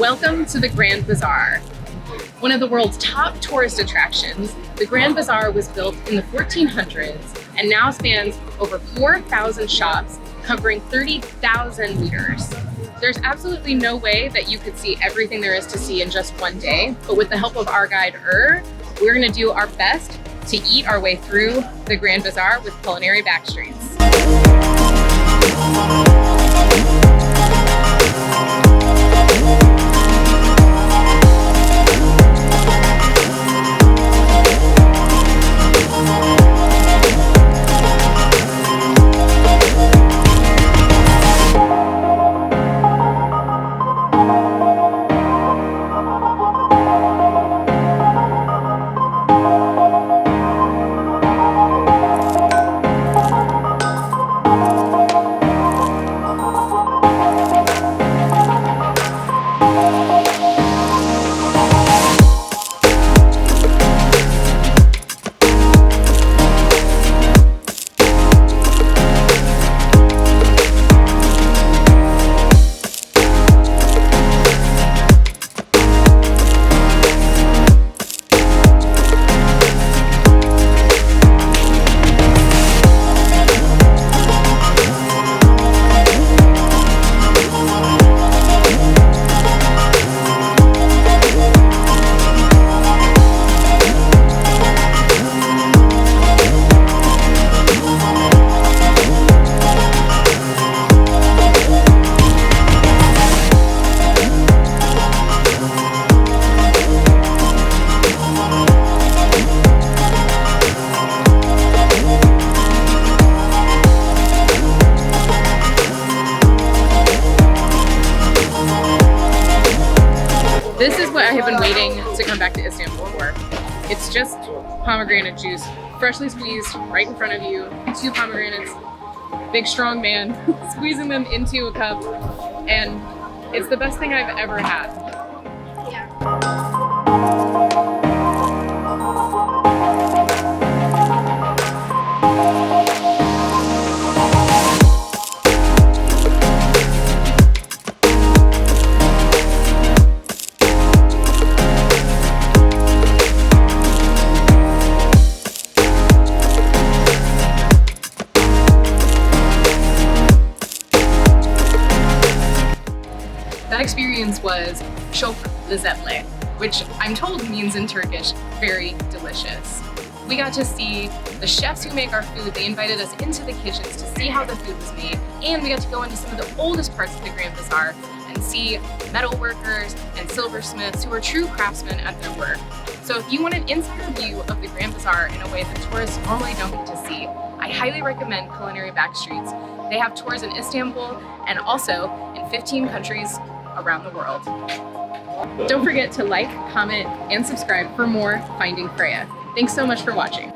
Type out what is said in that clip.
Welcome to the Grand Bazaar. One of the world's top tourist attractions, the Grand Bazaar was built in the 1400s and now spans over 4,000 shops covering 30,000 meters. There's absolutely no way that you could see everything there is to see in just one day, but with the help of our guide, we're gonna do our best to eat our way through the Grand Bazaar with culinary backstreets. This is what I have been waiting to come back to Istanbul for. It's just pomegranate juice, freshly squeezed right in front of you. 2 pomegranates, big strong man, squeezing them into a cup, and it's the best thing I've ever had. That experience was çok lezzetli, which I'm told means in Turkish, very delicious. We got to see the chefs who make our food. They invited us into the kitchens to see how the food was made, and we got to go into some of the oldest parts of the Grand Bazaar and see metal workers and silversmiths who are true craftsmen at their work. So if you want an insider view of the Grand Bazaar in a way that tourists normally don't get to see, I highly recommend Culinary Backstreets. They have tours in Istanbul and also in 15 countries around the world. Don't forget to like, comment, and subscribe for more Finding Freya. Thanks so much for watching.